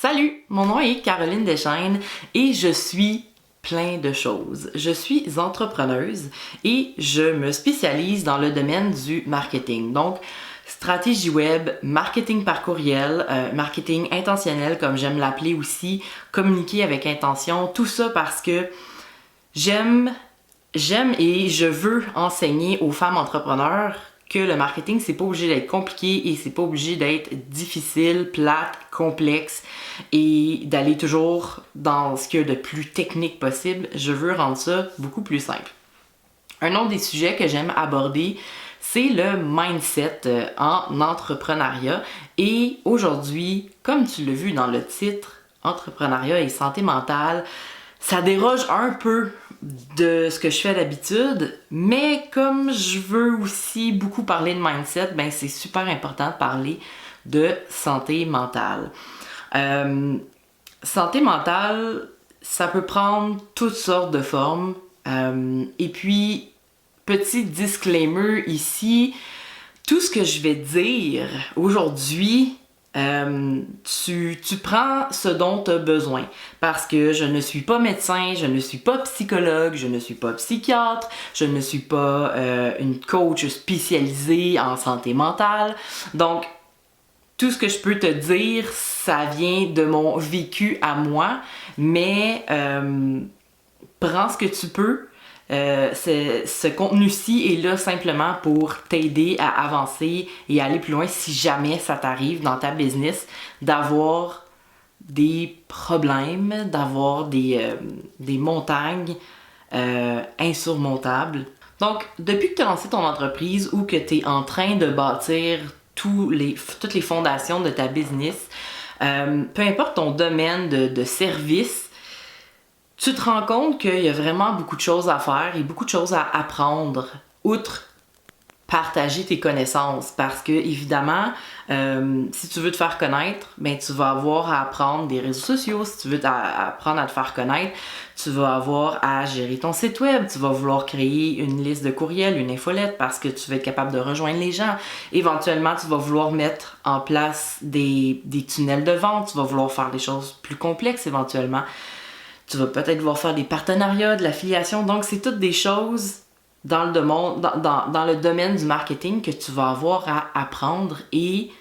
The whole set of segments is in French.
Salut, mon nom est Caroline Deschaines et je suis plein de choses. Je suis entrepreneuse et je me spécialise dans le domaine du marketing. Donc, stratégie web, marketing par courriel, marketing intentionnel comme j'aime l'appeler aussi, communiquer avec intention, tout ça parce que j'aime et je veux enseigner aux femmes entrepreneurs que le marketing, c'est pas obligé d'être compliqué et c'est pas obligé d'être difficile, plate, complexe et d'aller toujours dans ce qu'il y a de plus technique possible. Je veux rendre ça beaucoup plus simple. Un autre des sujets que j'aime aborder, c'est le mindset en entrepreneuriat. Et aujourd'hui, comme tu l'as vu dans le titre, entrepreneuriat et santé mentale, ça déroge un peu de ce que je fais d'habitude, mais comme je veux aussi beaucoup parler de mindset, ben c'est super important de parler de santé mentale. Santé mentale, ça peut prendre toutes sortes de formes. Et puis, petit disclaimer ici, tout ce que je vais dire aujourd'hui, tu prends ce dont tu as besoin parce que je ne suis pas médecin, je ne suis pas psychologue, je ne suis pas psychiatre, je ne suis pas une coach spécialisée en santé mentale. Donc, tout ce que je peux te dire, ça vient de mon vécu à moi, mais prends ce que tu peux. Ce contenu-ci est là simplement pour t'aider à avancer et à aller plus loin si jamais ça t'arrive dans ta business d'avoir des problèmes, d'avoir des montagnes insurmontables. Donc, depuis que tu as lancé ton entreprise ou que tu es en train de bâtir toutes les fondations de ta business, peu importe ton domaine de service, tu te rends compte qu'il y a vraiment beaucoup de choses à faire et beaucoup de choses à apprendre, outre partager tes connaissances. Parce que, évidemment, si tu veux te faire connaître, ben, tu vas avoir à apprendre des réseaux sociaux. Si tu veux apprendre à te faire connaître, tu vas avoir à gérer ton site web. Tu vas vouloir créer une liste de courriels, une infolette, parce que tu vas être capable de rejoindre les gens. Éventuellement, tu vas vouloir mettre en place des tunnels de vente. Tu vas vouloir faire des choses plus complexes éventuellement. Tu vas peut-être vouloir faire des partenariats, de l'affiliation. Donc, c'est toutes des choses dans le domaine du marketing que tu vas avoir à apprendre et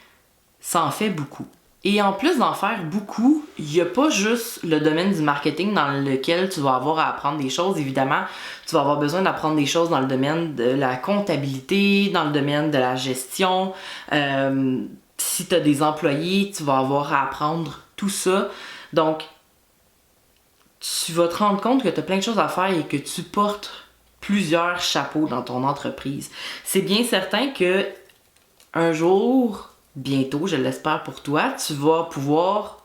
ça en fait beaucoup. Et en plus d'en faire beaucoup, il n'y a pas juste le domaine du marketing dans lequel tu vas avoir à apprendre des choses. Évidemment, tu vas avoir besoin d'apprendre des choses dans le domaine de la comptabilité, dans le domaine de la gestion. Si tu as des employés, tu vas avoir à apprendre tout ça. Donc, tu vas te rendre compte que tu as plein de choses à faire et que tu portes plusieurs chapeaux dans ton entreprise. C'est bien certain que un jour, bientôt, je l'espère pour toi, tu vas pouvoir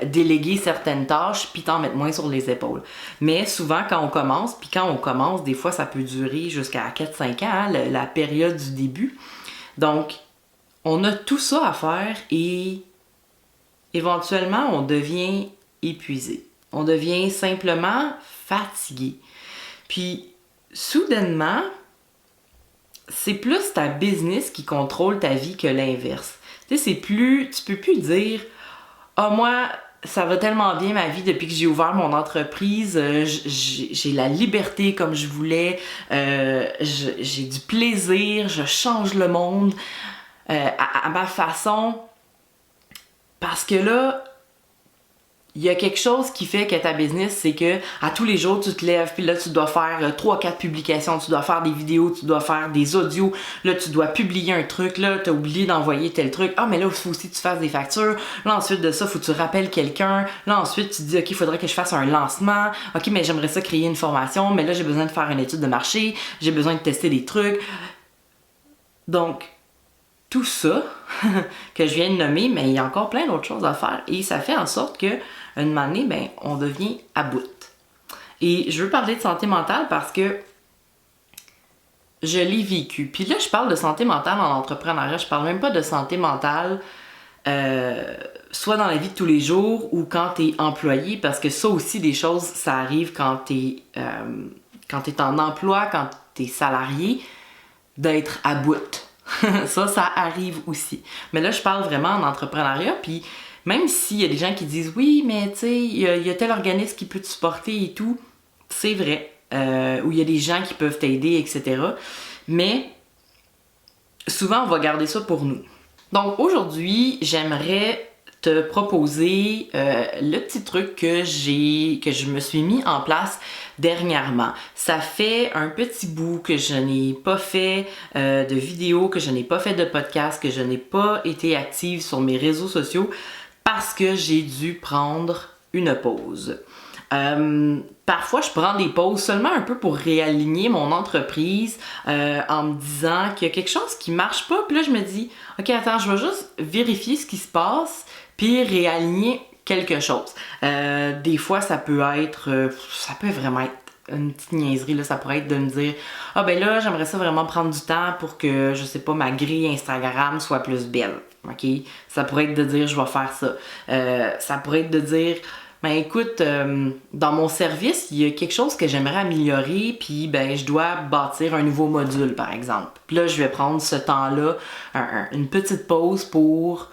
déléguer certaines tâches puis t'en mettre moins sur les épaules. Mais souvent, quand on commence, des fois, ça peut durer jusqu'à 4-5 ans, hein, la période du début. Donc, on a tout ça à faire et éventuellement, on devient épuisé. On devient simplement fatigué. Puis, soudainement, c'est plus ta business qui contrôle ta vie que l'inverse. Tu sais, tu peux plus dire « Ah, moi, ça va tellement bien ma vie depuis que j'ai ouvert mon entreprise, j'ai la liberté comme je voulais, j'ai du plaisir, je change le monde à ma façon. » Parce que là, il y a quelque chose qui fait que ta business, c'est que à tous les jours, tu te lèves, puis là, tu dois faire 3-4 publications, tu dois faire des vidéos, tu dois faire des audios, là, tu dois publier un truc, là, t'as oublié d'envoyer tel truc, ah, mais là, il faut aussi que tu fasses des factures, là, ensuite de ça, il faut que tu rappelles quelqu'un, là, ensuite, tu te dis, ok, il faudrait que je fasse un lancement, ok, mais j'aimerais ça créer une formation, mais là, j'ai besoin de faire une étude de marché, j'ai besoin de tester des trucs. Donc, tout ça que je viens de nommer, mais il y a encore plein d'autres choses à faire et ça fait en sorte que une année, ben, on devient à bout. Et je veux parler de santé mentale parce que je l'ai vécu. Puis là, je parle de santé mentale en entrepreneuriat, je parle même pas de santé mentale soit dans la vie de tous les jours ou quand t'es employé, parce que ça aussi, des choses, ça arrive quand t'es en emploi, quand t'es salarié, d'être à bout. Ça arrive aussi. Mais là, je parle vraiment en entrepreneuriat, puis Même s'il y a des gens qui disent oui, mais tu sais, il y a tel organisme qui peut te supporter et tout, c'est vrai. Ou il y a des gens qui peuvent t'aider, etc. Mais souvent, on va garder ça pour nous. Donc aujourd'hui, j'aimerais te proposer le petit truc que je me suis mis en place dernièrement. Ça fait un petit bout que je n'ai pas fait de vidéo, que je n'ai pas fait de podcast, que je n'ai pas été active sur mes réseaux sociaux parce que j'ai dû prendre une pause. Parfois, je prends des pauses seulement un peu pour réaligner mon entreprise en me disant qu'il y a quelque chose qui marche pas. Puis là, je me dis, OK, attends, je vais juste vérifier ce qui se passe puis réaligner quelque chose. Des fois, ça peut vraiment être une petite niaiserie, là. Ça pourrait être de me dire, ah ben là, j'aimerais ça vraiment prendre du temps pour que, je sais pas, ma grille Instagram soit plus belle. OK? Ça pourrait être de dire, je vais faire ça. Ça pourrait être de dire, ben écoute, dans mon service, il y a quelque chose que j'aimerais améliorer, puis ben je dois bâtir un nouveau module, par exemple. Puis là, je vais prendre ce temps-là, une petite pause pour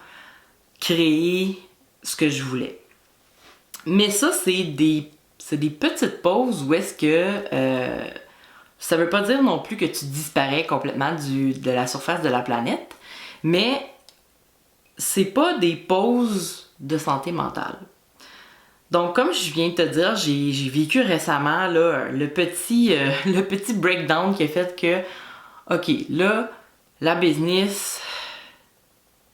créer ce que je voulais. Mais ça, c'est des petites pauses où est-ce que ça veut pas dire non plus que tu disparais complètement de la surface de la planète, mais c'est pas des pauses de santé mentale. Donc, comme je viens de te dire, j'ai vécu récemment là, le petit breakdown qui a fait que, OK, là, la business,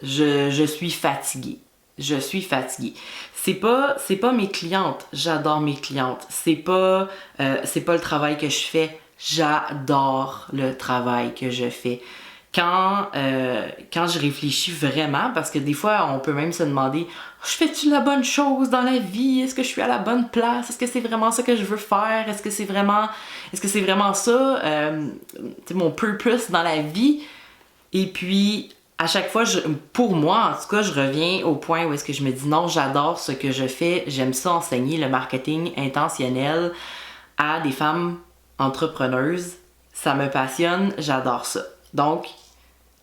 je suis fatiguée. Je suis fatiguée. C'est pas mes clientes. J'adore mes clientes. C'est pas le travail que je fais. J'adore le travail que je fais. Quand je réfléchis vraiment, parce que des fois, on peut même se demander, je fais-tu la bonne chose dans la vie? Est-ce que je suis à la bonne place? Est-ce que c'est vraiment ça que je veux faire? Est-ce que c'est vraiment ça, mon purpose dans la vie? Et puis, à chaque fois, pour moi, en tout cas, je reviens au point où est-ce que je me dis, non, j'adore ce que je fais. J'aime ça enseigner le marketing intentionnel à des femmes entrepreneuses. Ça me passionne, j'adore ça. Donc,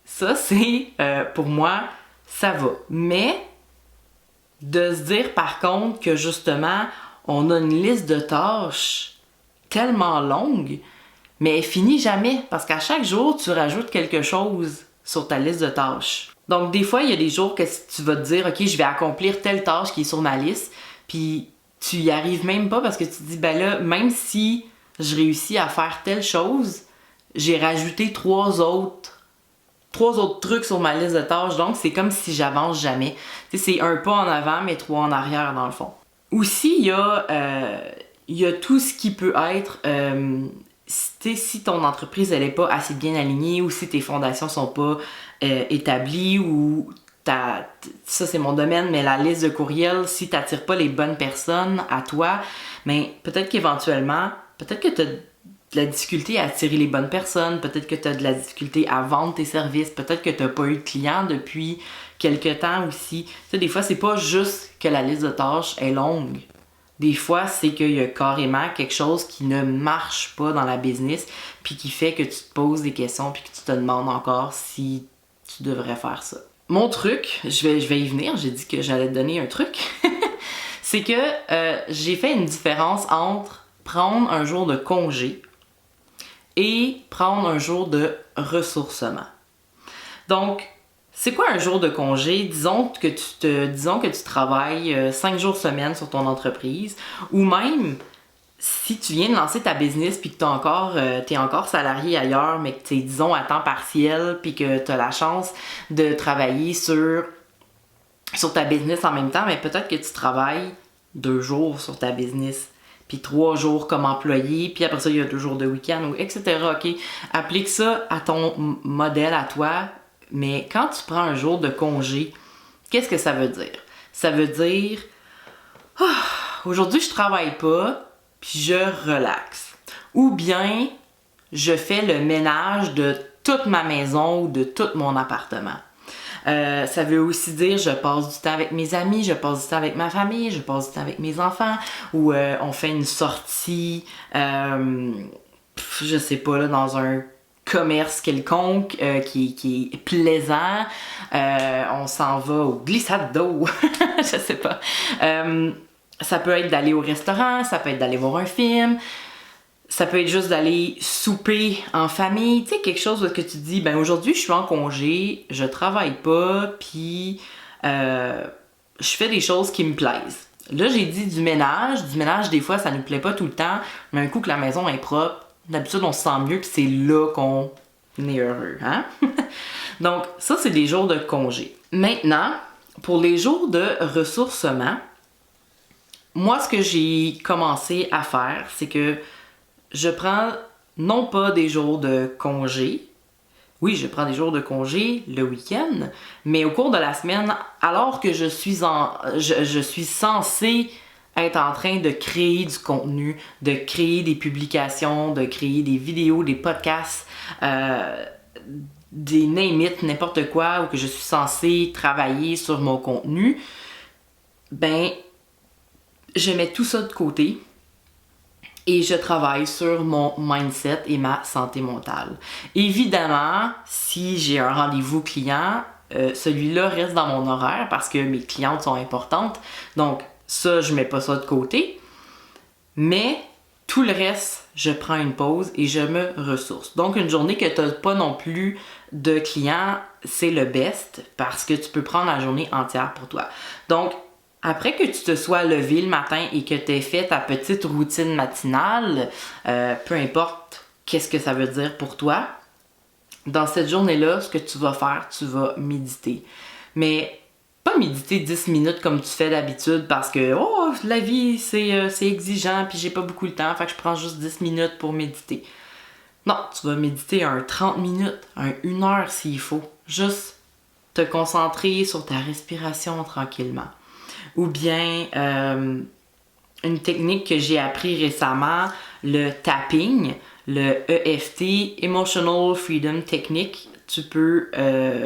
ça, c'est, pour moi, ça va. Mais, de se dire par contre que justement, on a une liste de tâches tellement longue, mais elle finit jamais, parce qu'à chaque jour, tu rajoutes quelque chose sur ta liste de tâches. Donc, des fois, il y a des jours que tu vas te dire, OK, je vais accomplir telle tâche qui est sur ma liste, puis tu y arrives même pas parce que tu te dis, ben là, même si je réussis à faire telle chose, j'ai rajouté trois autres trucs sur ma liste de tâches, donc c'est comme si j'avance jamais. Tu sais, c'est un pas en avant, mais trois en arrière dans le fond. Aussi, il y a tout ce qui peut être, si ton entreprise elle est pas assez bien alignée ou si tes fondations sont pas établies ou ça c'est mon domaine, mais la liste de courriels, si t'attires pas les bonnes personnes à toi, mais peut-être qu'éventuellement, peut-être que t'as de la difficulté à attirer les bonnes personnes, peut-être que tu as de la difficulté à vendre tes services, peut-être que tu n'as pas eu de clients depuis quelque temps aussi. Tu sais, des fois, c'est pas juste que la liste de tâches est longue. Des fois, c'est qu'il y a carrément quelque chose qui ne marche pas dans la business, puis qui fait que tu te poses des questions, puis que tu te demandes encore si tu devrais faire ça. Mon truc, je vais y venir, j'ai dit que j'allais te donner un truc, c'est que j'ai fait une différence entre prendre un jour de congé et prendre un jour de ressourcement. Donc, c'est quoi un jour de congé? Disons que tu travailles 5 jours semaine sur ton entreprise, ou même si tu viens de lancer ta business puis que t'es encore salarié ailleurs, mais que tu es, disons, à temps partiel puis que tu as la chance de travailler sur ta business en même temps, mais peut-être que tu travailles 2 jours sur ta business puis 3 jours comme employé, puis après ça, il y a 2 jours de week-end, ou etc. OK? Applique ça à ton modèle, à toi, mais quand tu prends un jour de congé, qu'est-ce que ça veut dire? Ça veut dire, aujourd'hui, je travaille pas, puis je relaxe. Ou bien, je fais le ménage de toute ma maison ou de tout mon appartement. Ça veut aussi dire je passe du temps avec mes amis, je passe du temps avec ma famille, je passe du temps avec mes enfants, ou on fait une sortie, je sais pas, là, dans un commerce quelconque qui est plaisant. On s'en va au glissade d'eau, je sais pas. Ça peut être d'aller au restaurant, ça peut être d'aller voir un film, ça peut être juste d'aller souper en famille, tu sais, quelque chose où que tu te dis, ben aujourd'hui je suis en congé, je travaille pas, puis je fais des choses qui me plaisent. Là, j'ai dit du ménage. Du ménage, des fois, ça nous plaît pas tout le temps, mais un coup que la maison est propre, d'habitude, on se sent mieux, puis c'est là qu'on est heureux, hein? Donc, ça, c'est des jours de congé. Maintenant, pour les jours de ressourcement, moi, ce que j'ai commencé à faire, c'est que je prends non pas des jours de congé. Oui, je prends des jours de congé le week-end, mais au cours de la semaine, alors que je suis censée être en train de créer du contenu, de créer des publications, de créer des vidéos, des podcasts, des name it, n'importe quoi, ou que je suis censée travailler sur mon contenu, ben, je mets tout ça de côté et je travaille sur mon mindset et ma santé mentale. Évidemment, si j'ai un rendez-vous client, celui-là reste dans mon horaire parce que mes clientes sont importantes. Donc, ça, je mets pas ça de côté. Mais tout le reste, je prends une pause et je me ressource. Donc, une journée que tu n'as pas non plus de clients, c'est le best parce que tu peux prendre la journée entière pour toi. Donc, après que tu te sois levé le matin et que tu aies fait ta petite routine matinale, peu importe qu'est-ce que ça veut dire pour toi, dans cette journée-là, ce que tu vas faire, tu vas méditer. Mais pas méditer 10 minutes comme tu fais d'habitude parce que la vie c'est exigeant puis j'ai pas beaucoup de temps, fait que je prends juste 10 minutes pour méditer. Non, tu vas méditer un 30 minutes, un 1 heure s'il faut. Juste te concentrer sur ta respiration tranquillement. Ou bien une technique que j'ai appris récemment, le tapping, le EFT, Emotional Freedom Technique. Tu peux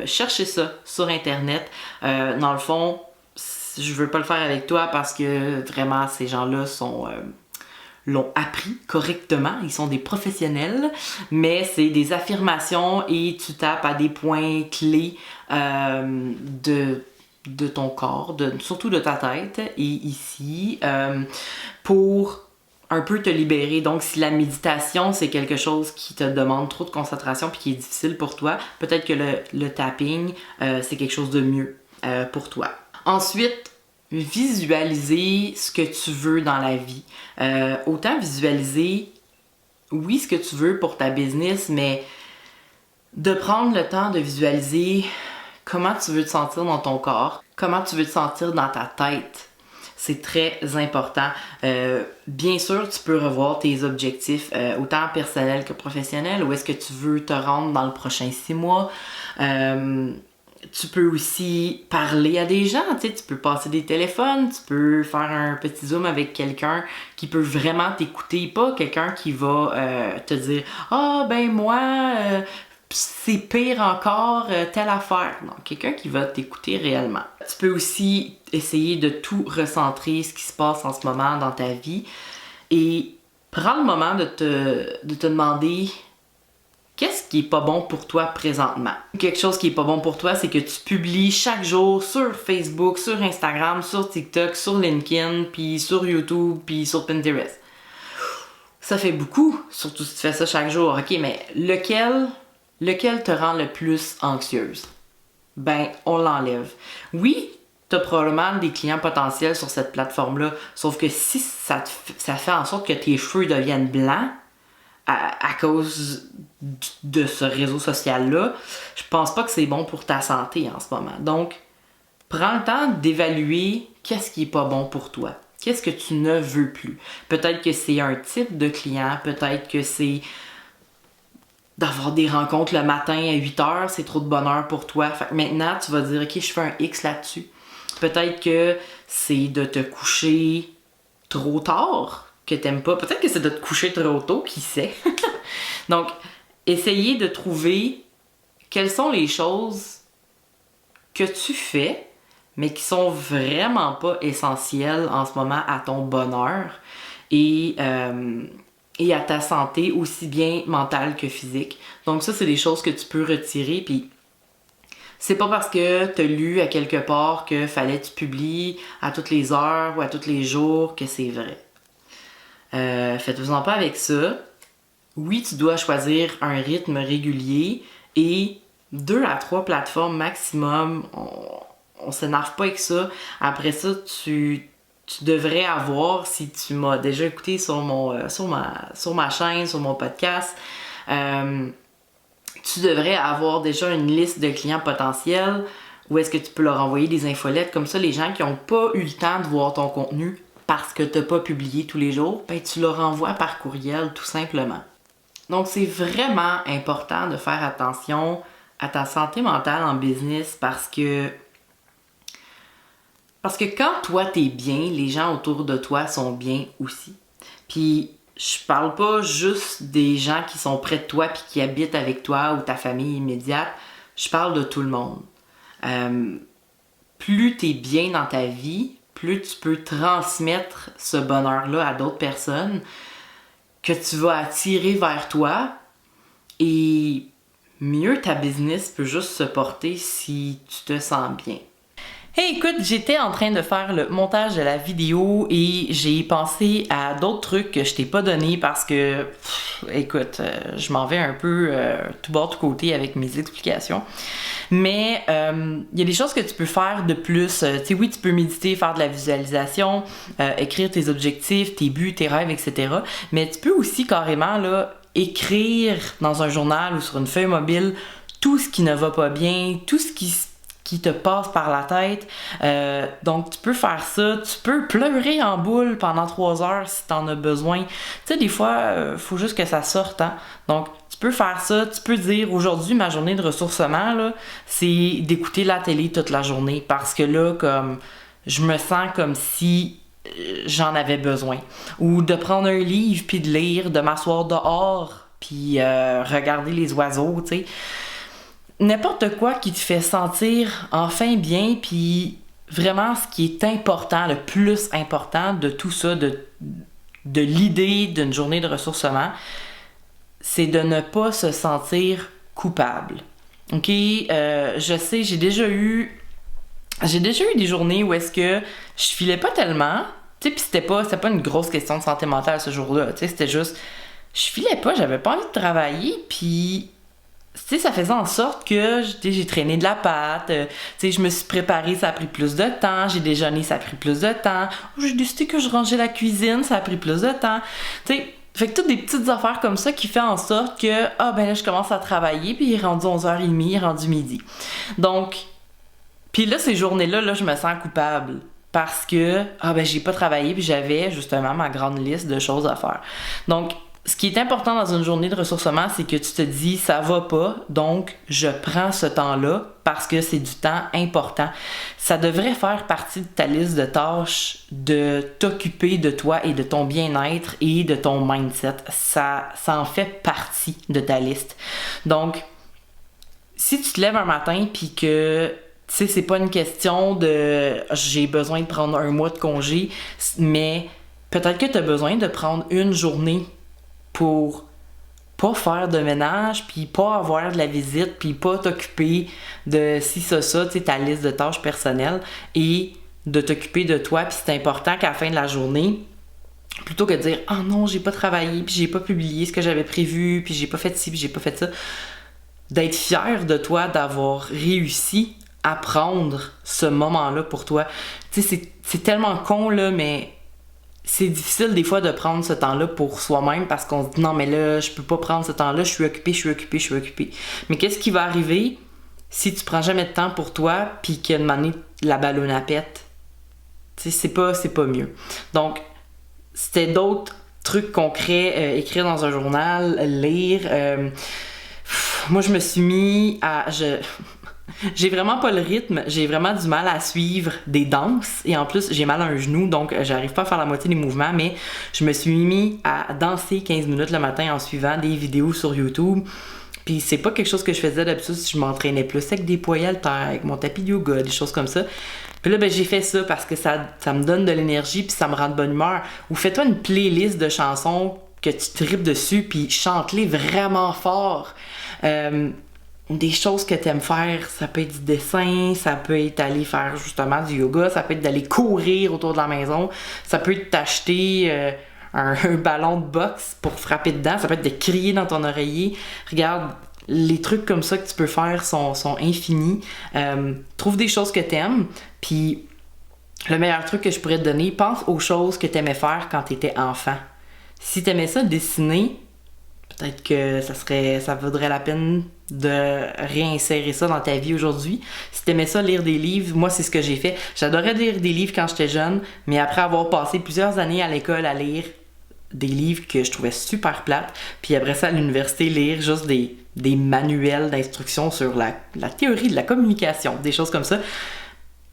chercher ça sur Internet. Dans le fond, je veux pas le faire avec toi parce que vraiment ces gens-là l'ont appris correctement, ils sont des professionnels, mais c'est des affirmations et tu tapes à des points clés de ton corps, surtout de ta tête et ici, pour un peu te libérer. Donc, si la méditation, c'est quelque chose qui te demande trop de concentration puis qui est difficile pour toi, peut-être que le tapping, c'est quelque chose de mieux pour toi. Ensuite, visualiser ce que tu veux dans la vie. Autant visualiser, oui, ce que tu veux pour ta business, mais de prendre le temps de visualiser comment tu veux te sentir dans ton corps, comment tu veux te sentir dans ta tête. C'est très important. Bien sûr, tu peux revoir tes objectifs, autant personnels que professionnels. Où est-ce que tu veux te rendre dans le prochain 6 mois? Tu peux aussi parler à des gens, tu sais, tu peux passer des téléphones, tu peux faire un petit zoom avec quelqu'un qui peut vraiment t'écouter, pas quelqu'un qui va te dire « Ah, ben moi, c'est pire encore, telle affaire. » Non, quelqu'un qui va t'écouter réellement. Tu peux aussi essayer de tout recentrer ce qui se passe en ce moment dans ta vie et prends le moment de te demander qu'est-ce qui est pas bon pour toi présentement. Quelque chose qui est pas bon pour toi, c'est que tu publies chaque jour sur Facebook, sur Instagram, sur TikTok, sur LinkedIn, puis sur YouTube, puis sur Pinterest. Ça fait beaucoup, surtout si tu fais ça chaque jour. Ok, mais lequel te rend le plus anxieuse? Ben, on l'enlève. Oui, t'as probablement des clients potentiels sur cette plateforme-là, sauf que si ça fait en sorte que tes cheveux deviennent blancs à cause de ce réseau social-là, je pense pas que c'est bon pour ta santé en ce moment. Donc, prends le temps d'évaluer qu'est-ce qui est pas bon pour toi. Qu'est-ce que tu ne veux plus? Peut-être que c'est un type de client, peut-être que c'est d'avoir des rencontres le matin à 8h, c'est trop de bonheur pour toi. Fait que maintenant, tu vas dire, ok, je fais un X là-dessus. Peut-être que c'est de te coucher trop tard, que t'aimes pas. Peut-être que c'est de te coucher trop tôt, qui sait. Donc, essayez de trouver quelles sont les choses que tu fais, mais qui sont vraiment pas essentielles en ce moment à ton bonheur. Et et à ta santé, aussi bien mentale que physique. Donc ça, c'est des choses que tu peux retirer, puis c'est pas parce que t'as lu à quelque part que fallait que tu publies à toutes les heures ou à tous les jours que c'est vrai. Faites-vous-en pas avec ça. Oui, tu dois choisir un rythme régulier et 2 à 3 plateformes maximum. On s'énerve pas avec ça. Après ça, tu devrais avoir, si tu m'as déjà écouté sur ma chaîne, sur mon podcast, tu devrais avoir déjà une liste de clients potentiels où est-ce que tu peux leur envoyer des infolettes. Comme ça, les gens qui n'ont pas eu le temps de voir ton contenu parce que tu n'as pas publié tous les jours, ben, tu leur envoies par courriel tout simplement. Donc, c'est vraiment important de faire attention à ta santé mentale en business parce que quand toi t'es bien, les gens autour de toi sont bien aussi. Puis je parle pas juste des gens qui sont près de toi puis qui habitent avec toi ou ta famille immédiate, je parle de tout le monde. Plus t'es bien dans ta vie, plus tu peux transmettre ce bonheur-là à d'autres personnes que tu vas attirer vers toi et mieux ta business peut juste se porter si tu te sens bien. Hey, écoute, j'étais en train de faire le montage de la vidéo et j'ai pensé à d'autres trucs que je t'ai pas donné parce que, écoute, je m'en vais un peu tout bord, tout côté avec mes explications. Mais il y a des choses que tu peux faire de plus. Tu sais, oui, tu peux méditer, faire de la visualisation, écrire tes objectifs, tes buts, tes rêves, etc. Mais tu peux aussi carrément là, écrire dans un journal ou sur une feuille mobile tout ce qui ne va pas bien, tout ce qui te passe par la tête. Donc, tu peux faire ça. Tu peux pleurer en boule pendant 3 heures si t'en as besoin. Tu sais, des fois, faut juste que ça sorte, hein. Donc, tu peux faire ça. Tu peux dire, aujourd'hui, ma journée de ressourcement, là, c'est d'écouter la télé toute la journée. Parce que là, comme, je me sens comme si j'en avais besoin. Ou de prendre un livre, puis de lire, de m'asseoir dehors, puis regarder les oiseaux, tu sais. N'importe quoi qui te fait sentir enfin bien, puis vraiment ce qui est important, le plus important de tout ça, de l'idée d'une journée de ressourcement, c'est de ne pas se sentir coupable. OK? Je sais, j'ai déjà eu des journées où est-ce que je filais pas tellement, tu sais, puis c'était pas une grosse question de santé mentale ce jour-là, tu sais, c'était juste, je filais pas, j'avais pas envie de travailler, puis tu sais, ça faisait en sorte que j'ai traîné de la pâte, tu sais, je me suis préparée, ça a pris plus de temps, j'ai déjeuné, ça a pris plus de temps, j'ai décidé que je rangeais la cuisine, ça a pris plus de temps, tu sais, fait que toutes des petites affaires comme ça qui fait en sorte que, ben là, je commence à travailler, puis il est rendu 11h30, il est rendu midi. Donc, puis là, ces journées-là, là, je me sens coupable. Parce que, ben j'ai pas travaillé, puis j'avais justement ma grande liste de choses à faire. Donc, ce qui est important dans une journée de ressourcement, c'est que tu te dis, ça va pas, donc je prends ce temps-là parce que c'est du temps important. Ça devrait faire partie de ta liste de tâches de t'occuper de toi et de ton bien-être et de ton mindset. Ça en fait partie de ta liste. Donc, si tu te lèves un matin puis que tu sais, c'est pas une question de j'ai besoin de prendre un mois de congé, mais peut-être que tu as besoin de prendre une journée pour pas faire de ménage, puis pas avoir de la visite, puis pas t'occuper de ci, ça, tu sais, ta liste de tâches personnelles, et de t'occuper de toi, puis c'est important qu'à la fin de la journée, plutôt que de dire « Ah non, j'ai pas travaillé, puis j'ai pas publié ce que j'avais prévu, puis j'ai pas fait ci, puis j'ai pas fait ça », d'être fier de toi d'avoir réussi à prendre ce moment-là pour toi. Tu sais, c'est tellement con, là, mais c'est difficile des fois de prendre ce temps-là pour soi-même parce qu'on se dit non mais là je peux pas prendre ce temps-là, je suis occupée. Mais qu'est-ce qui va arriver si tu prends jamais de temps pour toi puis qu'à un moment donné la ballonne à pète? Tu sais, c'est pas mieux. Donc c'était d'autres trucs concrets, écrire dans un journal, lire. Moi je me suis mis à... J'ai vraiment pas le rythme, j'ai vraiment du mal à suivre des danses et en plus j'ai mal à un genou donc j'arrive pas à faire la moitié des mouvements, mais je me suis mis à danser 15 minutes le matin en suivant des vidéos sur YouTube. Puis c'est pas quelque chose que je faisais d'habitude si je m'entraînais plus avec des poids haltères, avec mon tapis de yoga, des choses comme ça. Puis là, j'ai fait ça parce que ça me donne de l'énergie puis ça me rend de bonne humeur. Ou fais-toi une playlist de chansons que tu tripes dessus, puis chante-les vraiment fort. Des choses que tu aimes faire, ça peut être du dessin, ça peut être aller faire justement du yoga, ça peut être d'aller courir autour de la maison, ça peut être t'acheter un ballon de boxe pour frapper dedans, ça peut être de crier dans ton oreiller. Regarde, les trucs comme ça que tu peux faire sont infinis. Trouve des choses que t'aimes, puis le meilleur truc que je pourrais te donner, pense aux choses que t'aimais faire quand t'étais enfant. Si t'aimais ça dessiner, peut-être que ça vaudrait la peine de réinsérer ça dans ta vie aujourd'hui. Si t'aimais ça lire des livres, moi c'est ce que j'ai fait. J'adorais lire des livres quand j'étais jeune, mais après avoir passé plusieurs années à l'école à lire des livres que je trouvais super plates, puis après ça à l'université lire juste des manuels d'instruction sur la théorie de la communication, des choses comme ça.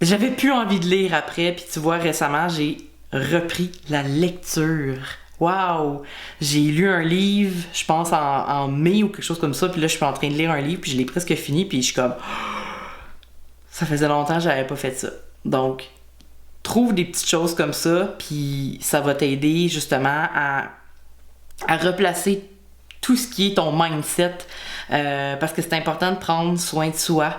J'avais plus envie de lire après, puis tu vois, récemment, j'ai repris la lecture. Wow! J'ai lu un livre, je pense en mai ou quelque chose comme ça, puis là, je suis en train de lire un livre, puis je l'ai presque fini, puis je suis comme... Ça faisait longtemps que j'avais pas fait ça. Donc, trouve des petites choses comme ça, puis ça va t'aider justement à replacer tout ce qui est ton mindset, parce que c'est important de prendre soin de soi.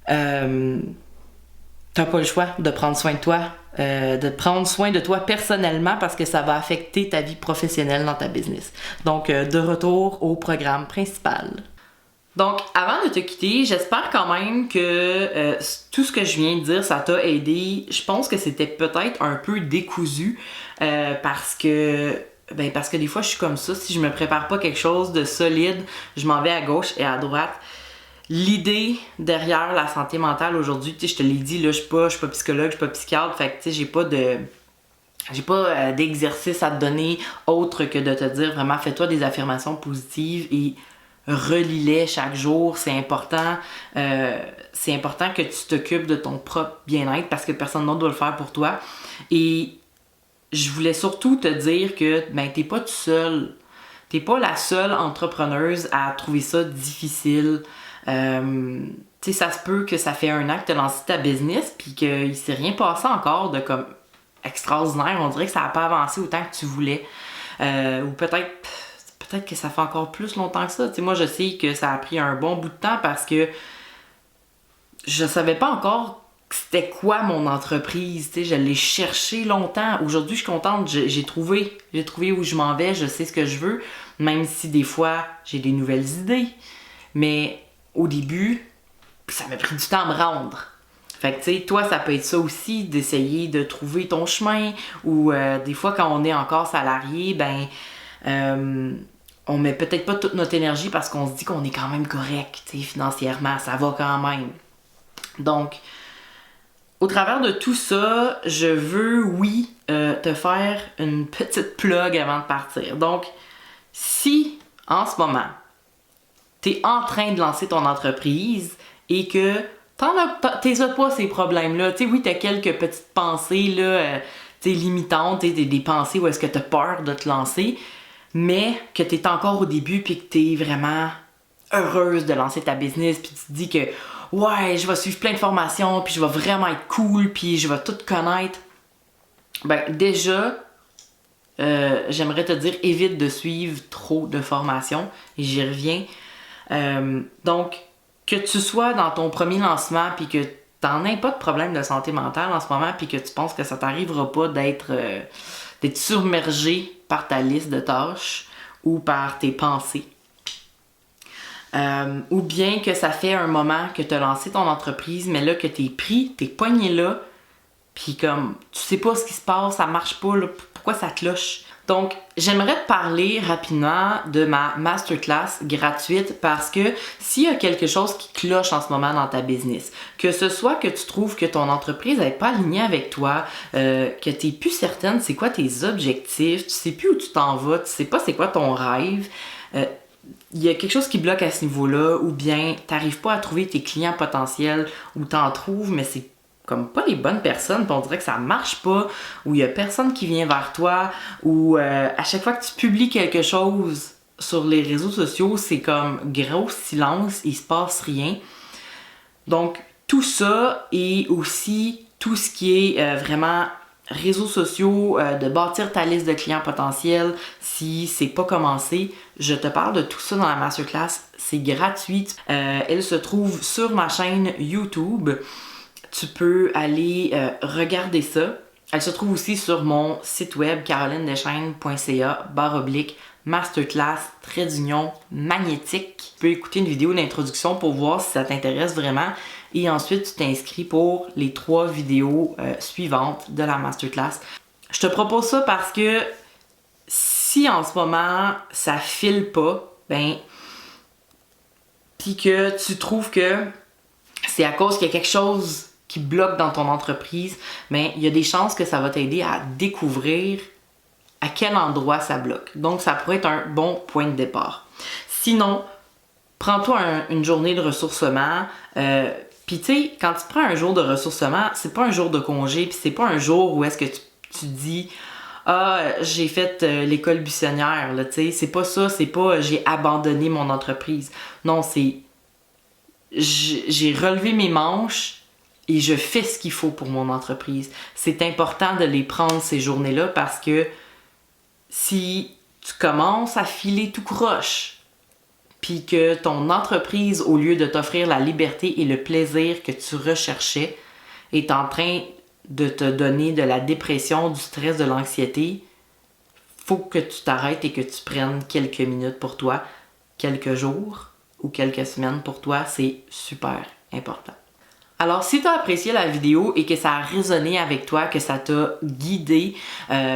T'as pas le choix de prendre soin de toi, de prendre soin de toi personnellement parce que ça va affecter ta vie professionnelle dans ta business. Donc, de retour au programme principal. Donc, avant de te quitter, j'espère quand même que tout ce que je viens de dire, ça t'a aidé. Je pense que c'était peut-être un peu décousu parce que des fois, je suis comme ça. Si je me prépare pas quelque chose de solide, je m'en vais à gauche et à droite. L'idée derrière la santé mentale aujourd'hui, tu sais, je te l'ai dit, là, je suis pas psychologue, je suis pas psychiatre, fait que tu sais, j'ai pas d'exercice à te donner autre que de te dire vraiment fais-toi des affirmations positives et relis-les chaque jour. C'est important que tu t'occupes de ton propre bien-être parce que personne d'autre doit le faire pour toi. Et je voulais surtout te dire que t'es pas tout seul. T'es pas la seule entrepreneuse à trouver ça difficile. Tu sais, ça se peut que ça fait 1 an que tu as lancé ta business puis qu'il s'est rien passé encore de comme extraordinaire. On dirait que ça n'a pas avancé autant que tu voulais. Ou peut-être que ça fait encore plus longtemps que ça. Tu sais, moi, je sais que ça a pris un bon bout de temps parce que je savais pas encore c'était quoi mon entreprise. Tu sais, je l'ai cherché longtemps. Aujourd'hui, je suis contente. J'ai trouvé où je m'en vais. Je sais ce que je veux. Même si des fois, j'ai des nouvelles idées. Mais au début, ça m'a pris du temps à me rendre. Fait que, tu sais, toi, ça peut être ça aussi, d'essayer de trouver ton chemin. Ou des fois, quand on est encore salarié, on met peut-être pas toute notre énergie parce qu'on se dit qu'on est quand même correct, tu sais, financièrement. Ça va quand même. Donc, au travers de tout ça, je veux, te faire une petite plug avant de partir. Donc, si, en ce moment, t'es en train de lancer ton entreprise et que t'as pas ces problèmes-là. Tu sais, oui, t'as quelques petites pensées là, limitantes, des pensées où est-ce que t'as peur de te lancer, mais que t'es encore au début puis que t'es vraiment heureuse de lancer ta business puis tu te dis que ouais, je vais suivre plein de formations puis je vais vraiment être cool puis je vais tout connaître. Déjà, j'aimerais te dire, évite de suivre trop de formations et j'y reviens. Donc, que tu sois dans ton premier lancement puis que t'en aies pas de problème de santé mentale en ce moment puis que tu penses que ça t'arrivera pas d'être submergé par ta liste de tâches ou par tes pensées. Ou bien que ça fait un moment que tu as lancé ton entreprise mais là que t'es pogné là puis comme tu sais pas ce qui se passe, ça marche pas, là, pourquoi ça cloche? Donc, j'aimerais te parler rapidement de ma masterclass gratuite parce que s'il y a quelque chose qui cloche en ce moment dans ta business, que ce soit que tu trouves que ton entreprise n'est pas alignée avec toi, que tu n'es plus certaine c'est quoi tes objectifs, tu sais plus où tu t'en vas, tu sais pas c'est quoi ton rêve, il y a quelque chose qui bloque à ce niveau-là ou bien tu n'arrives pas à trouver tes clients potentiels ou tu en trouves mais c'est comme pas les bonnes personnes, puis on dirait que ça marche pas, ou il y a personne qui vient vers toi, ou à chaque fois que tu publies quelque chose sur les réseaux sociaux, c'est comme gros silence, il se passe rien. Donc, tout ça et aussi tout ce qui est vraiment réseaux sociaux, de bâtir ta liste de clients potentiels si c'est pas commencé. Je te parle de tout ça dans la masterclass, c'est gratuit. Elle se trouve sur ma chaîne YouTube. Tu peux aller regarder ça. Elle se trouve aussi sur mon site web carolinedeschaines.ca/masterclass magnétique. Tu peux écouter une vidéo d'introduction pour voir si ça t'intéresse vraiment et ensuite tu t'inscris pour les 3 vidéos suivantes de la masterclass. Je te propose ça parce que si en ce moment ça file pas, puis que tu trouves que c'est à cause qu'il y a quelque chose qui bloque dans ton entreprise, il y a des chances que ça va t'aider à découvrir à quel endroit ça bloque. Donc, ça pourrait être un bon point de départ. Sinon, prends-toi une journée de ressourcement. Puis, tu sais, quand tu prends un jour de ressourcement, c'est pas un jour de congé, puis c'est pas un jour où est-ce que tu dis « Ah, j'ai fait l'école buissonnière », tu sais. C'est pas ça, c'est pas « j'ai abandonné mon entreprise ». Non, c'est « j'ai relevé mes manches », et je fais ce qu'il faut pour mon entreprise. C'est important de les prendre ces journées-là parce que si tu commences à filer tout croche, puis que ton entreprise, au lieu de t'offrir la liberté et le plaisir que tu recherchais, est en train de te donner de la dépression, du stress, de l'anxiété, faut que tu t'arrêtes et que tu prennes quelques minutes pour toi, quelques jours ou quelques semaines pour toi, c'est super important. Alors, si tu as apprécié la vidéo et que ça a résonné avec toi, que ça t'a guidé,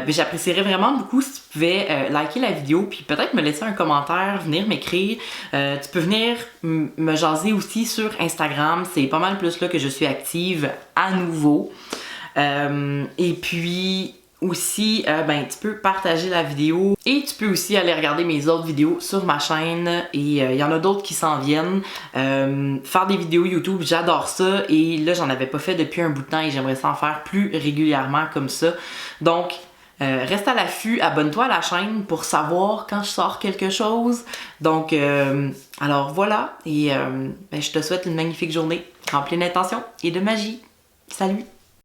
j'apprécierais vraiment beaucoup si tu pouvais liker la vidéo puis peut-être me laisser un commentaire, venir m'écrire. Tu peux venir me jaser aussi sur Instagram. C'est pas mal plus là que je suis active à nouveau. Et puis aussi, tu peux partager la vidéo et tu peux aussi aller regarder mes autres vidéos sur ma chaîne et il y en a d'autres qui s'en viennent. Faire des vidéos YouTube, j'adore ça et là, j'en avais pas fait depuis un bout de temps et j'aimerais ça en faire plus régulièrement comme ça. Donc, reste à l'affût, abonne-toi à la chaîne pour savoir quand je sors quelque chose. Donc, alors voilà et je te souhaite une magnifique journée remplie d'intention et de magie. Salut!